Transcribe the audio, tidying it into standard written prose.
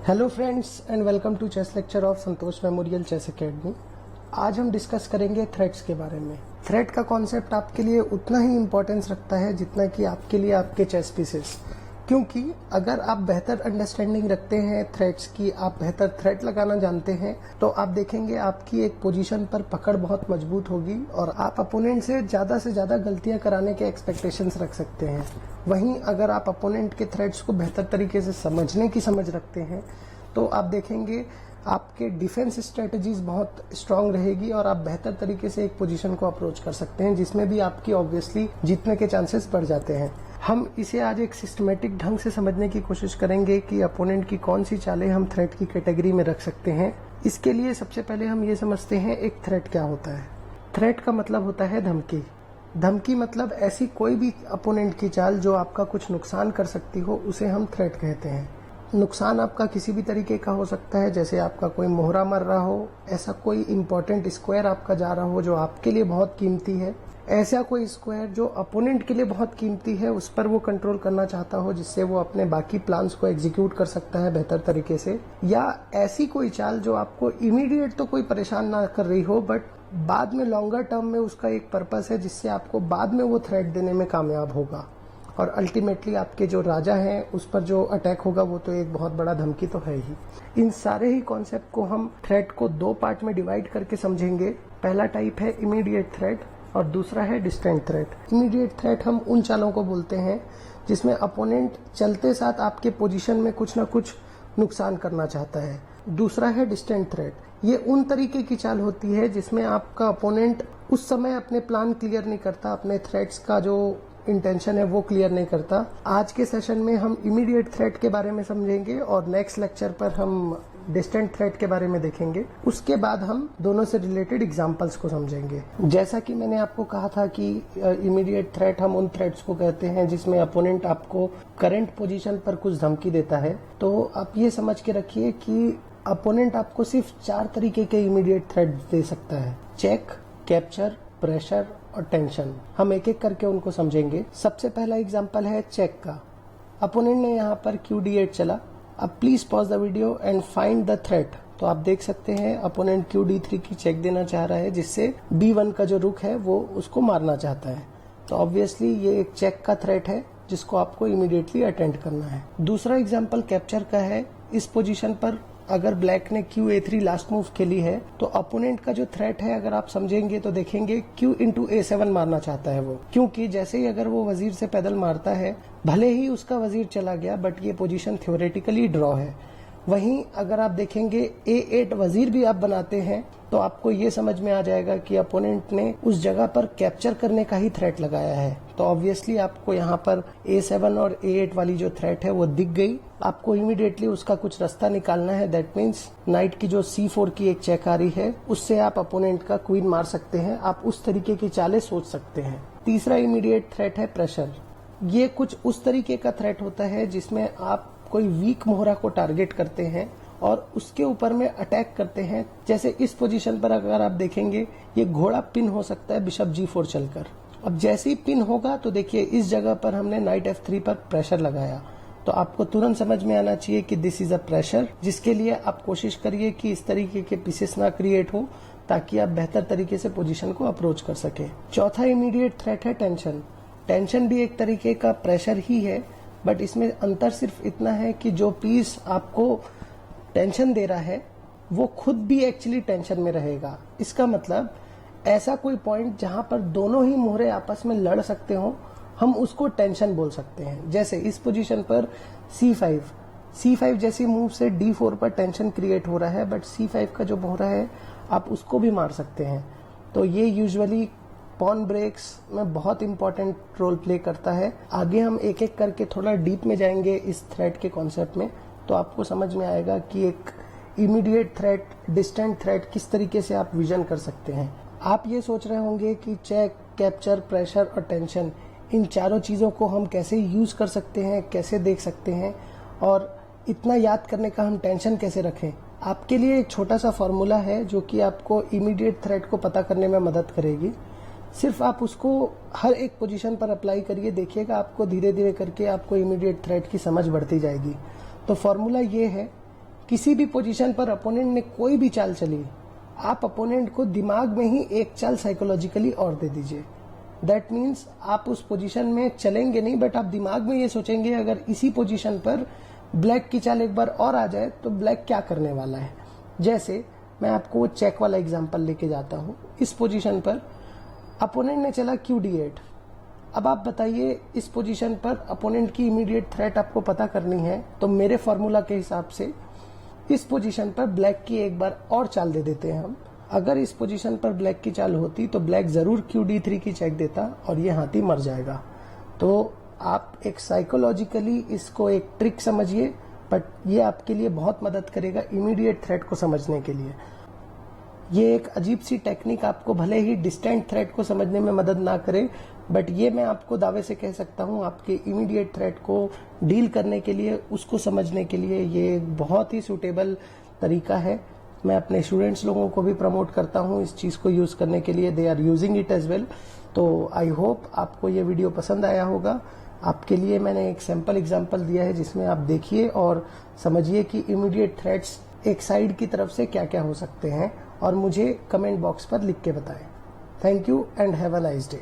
Hello friends and welcome to chess lecture of Santosh memorial chess academy. आज हम discuss करेंगे threads के बारे में। थ्रेड का कॉन्सेप्ट आपके लिए उतना ही इम्पोर्टेंस रखता है जितना कि आपके लिए आपके चेस पीसेस, क्योंकि अगर आप बेहतर अंडरस्टैंडिंग रखते हैं थ्रेड्स की, आप बेहतर थ्रेड लगाना जानते हैं, तो आप देखेंगे आपकी एक पोजीशन पर पकड़ बहुत मजबूत होगी और आप अपोनेंट से ज़्यादा गलतियां कराने के एक्सपेक्टेशंस रख सकते हैं। वहीं अगर आप अपोनेंट के थ्रेड्स को बेहतर तरीके से समझने की समझ रखते हैं तो आप देखेंगे आपके डिफेंस स्ट्रेटजीज बहुत स्ट्रांग रहेगी और आप बेहतर तरीके से एक पोजीशन को अप्रोच कर सकते हैं, जिसमें भी आपकी ऑब्वियसली जीतने के चांसेस बढ़ जाते हैं। हम इसे आज एक सिस्टमेटिक ढंग से समझने की कोशिश करेंगे कि अपोनेंट की कौन सी चालें हम थ्रेट की कैटेगरी में रख सकते हैं। इसके लिए सबसे पहले हम ये समझते हैं एक थ्रेट क्या होता है। थ्रेट का मतलब होता है धमकी। धमकी मतलब ऐसी कोई भी अपोनेंट की चाल जो आपका कुछ नुकसान कर सकती हो, उसे हम थ्रेट कहते हैं। नुकसान आपका किसी भी तरीके का हो सकता है, जैसे आपका कोई मोहरा मर रहा हो, ऐसा कोई इंपॉर्टेंट स्क्वायर आपका जा रहा हो जो आपके लिए बहुत कीमती है, ऐसा कोई स्क्वायर जो अपोनेंट के लिए बहुत कीमती है, उस पर वो कंट्रोल करना चाहता हो जिससे वो अपने बाकी प्लान्स को एग्जीक्यूट कर सकता है बेहतर तरीके से, या ऐसी कोई चाल जो आपको इमीडिएट तो कोई परेशान ना कर रही हो बट बाद में लॉन्गर टर्म में उसका एक पर्पस है जिससे आपको बाद में वो थ्रेट देने में कामयाब होगा और अल्टीमेटली आपके जो राजा हैं उस पर जो अटैक होगा वो तो एक बहुत बड़ा धमकी तो है ही। इन सारे ही कॉन्सेप्ट को हम थ्रेट को दो पार्ट में डिवाइड करके समझेंगे। पहला टाइप है इमीडिएट थ्रेट और दूसरा है डिस्टेंट थ्रेट। इमीडिएट थ्रेट हम उन चालों को बोलते हैं जिसमें अपोनेंट चलते साथ आपके पोजीशन में कुछ ना कुछ नुकसान करना चाहता है। दूसरा है डिस्टेंट थ्रेट। ये उन तरीके की चाल होती है जिसमें आपका अपोनेंट उस समय अपने प्लान क्लियर नहीं करता, अपने थ्रेट्स का जो इंटेंशन है वो क्लियर नहीं करता। आज के सेशन में हम इमीडिएट थ्रेट के बारे में समझेंगे और नेक्स्ट लेक्चर पर हम डिस्टेंट थ्रेट के बारे में देखेंगे। उसके बाद हम दोनों से रिलेटेड एग्जांपल्स को समझेंगे। जैसा कि मैंने आपको कहा था कि इमीडिएट थ्रेट हम उन थ्रेट्स को कहते हैं जिसमें अपोनेंट आपको करंट पोजीशन पर कुछ धमकी देता है। तो आप ये समझ के रखिए कि अपोनेंट आपको सिर्फ 4 तरीके के इमीडिएट थ्रेट दे सकता है: चेक, कैप्चर, प्रेशर और टेंशन। हम एक एक करके उनको समझेंगे। सबसे पहला एग्जांपल है चेक का। अपोनेंट ने यहाँ पर Q-D8 चला। अब please pause the video and find the threat. तो आप देख सकते हैं अपोनेंट Q-D3 की चेक देना चाह रहा है जिससे B1 का जो रुक है वो उसको मारना चाहता है। तो ऑब्वियसली ये एक चेक का थ्रेट है जिसको आपको इमीडिएटली अटेंड करना है। दूसरा एग्जाम्पल कैप्चर का है। इस पोजीशन पर अगर ब्लैक ने QA3 लास्ट मूव खेली है तो अपोनेंट का जो थ्रेट है अगर आप समझेंगे तो देखेंगे Q into A7 मारना चाहता है वो, क्योंकि जैसे ही अगर वो वजीर से पैदल मारता है, भले ही उसका वजीर चला गया बट ये पोजीशन थ्योरेटिकली ड्रॉ है। वहीं अगर आप देखेंगे A8 वजीर भी आप बनाते हैं तो आपको ये समझ में आ जाएगा कि अपोनेंट ने उस जगह पर कैप्चर करने का ही थ्रेट लगाया है। तो ऑब्वियसली आपको यहाँ पर A7 और A8 वाली जो थ्रेट है वो दिख गई। आपको इमीडिएटली उसका कुछ रास्ता निकालना है। दैट मीन्स नाइट की जो C4 की एक चेक आ रही है उससे आप अपोनेंट का क्वीन मार सकते हैं। आप उस तरीके की चालें सोच सकते हैं। तीसरा इमीडिएट थ्रेट है प्रेशर। ये कुछ उस तरीके का थ्रेट होता है जिसमें आप कोई वीक मोहरा को टारगेट करते हैं और उसके ऊपर में अटैक करते हैं। जैसे इस पोजीशन पर अगर आप देखेंगे ये घोड़ा पिन हो सकता है बिशप G4 चलकर। अब जैसे ही पिन होगा तो देखिए इस जगह पर हमने नाइट F3 पर प्रेशर लगाया, तो आपको तुरंत समझ में आना चाहिए कि दिस इज अ प्रेशर, जिसके लिए आप कोशिश करिए कि इस तरीके के पीसेस ना क्रिएट हो ताकि आप बेहतर तरीके से पोजीशन को अप्रोच कर सके। चौथा इमीडिएट थ्रेट है टेंशन। टेंशन भी एक तरीके का प्रेशर ही है बट इसमें अंतर सिर्फ इतना है कि जो पीस आपको टेंशन दे रहा है वो खुद भी एक्चुअली टेंशन में रहेगा। इसका मतलब ऐसा कोई पॉइंट जहां पर दोनों ही मोहरे आपस में लड़ सकते हो, हम उसको टेंशन बोल सकते हैं। जैसे इस पोजीशन पर C5 जैसी मूव से D4 पर टेंशन क्रिएट हो रहा है बट C5 का जो मोहरा है आप उसको भी मार सकते हैं। तो ये यूजुअली पॉन ब्रेक्स में बहुत इंपॉर्टेंट रोल प्ले करता है। आगे हम एक एक करके थोड़ा डीप में जाएंगे इस थ्रेट के कॉन्सेप्ट में, तो आपको समझ में आएगा कि एक इमीडिएट थ्रेट, डिस्टेंट थ्रेट किस तरीके से आप विजन कर सकते हैं। आप ये सोच रहे होंगे कि चेक, कैप्चर, प्रेशर और टेंशन, इन चारों चीज़ों को हम कैसे यूज कर सकते हैं, कैसे देख सकते हैं और इतना याद करने का हम टेंशन कैसे रखें। आपके लिए एक छोटा सा फॉर्मूला है जो कि आपको इमीडिएट थ्रेट को पता करने में मदद करेगी। सिर्फ आप उसको हर एक पोजीशन पर अप्लाई करिए, देखिएगा आपको धीरे धीरे करके आपको इमीडिएट थ्रेट की समझ बढ़ती जाएगी। तो फॉर्मूला ये है किसी भी पोजीशन पर अपोनेंट ने कोई भी चाल चली, आप अपोनेंट को दिमाग में ही एक चाल साइकोलॉजिकली और दे दीजिए। दैट मीन्स आप उस पोजीशन में चलेंगे नहीं, बट आप दिमाग में ये सोचेंगे अगर इसी पोजीशन पर ब्लैक की चाल एक बार और आ जाए तो ब्लैक क्या करने वाला है। जैसे मैं आपको वो चेक वाला एग्जांपल लेके जाता हूँ। इस पोजीशन पर अपोनेंट ने चला QD8। अब आप बताइए इस पोजीशन पर अपोनेंट की इमीडिएट थ्रेट आपको पता करनी है, तो मेरे फॉर्मूला के हिसाब से इस पोजीशन पर ब्लैक की एक बार और चाल दे देते हैं हम। अगर इस पोजीशन पर ब्लैक की चाल होती तो ब्लैक जरूर QD3 की चेक देता और ये हाथी मर जाएगा। तो आप एक साइकोलॉजिकली इसको एक ट्रिक समझिए, बट ये आपके लिए बहुत मदद करेगा इमीडिएट थ्रेट को समझने के लिए। ये एक अजीब सी टेक्निक आपको भले ही डिस्टेंट थ्रेट को समझने में मदद ना करे, बट ये मैं आपको दावे से कह सकता हूँ आपके इमीडिएट थ्रेट को डील करने के लिए, उसको समझने के लिए ये एक बहुत ही सूटेबल तरीका है। मैं अपने स्टूडेंट्स लोगों को भी प्रमोट करता हूँ इस चीज़ को यूज़ करने के लिए। They are using it as well. तो आई होप आपको ये वीडियो पसंद आया होगा। आपके लिए मैंने एक सैम्पल एग्जाम्पल दिया है जिसमें आप देखिए और समझिए कि इमीडिएट थ्रेट्स एक साइड की तरफ से क्या क्या हो सकते हैं, और मुझे कमेंट बॉक्स पर लिख के बताएं। Thank you and have a nice day.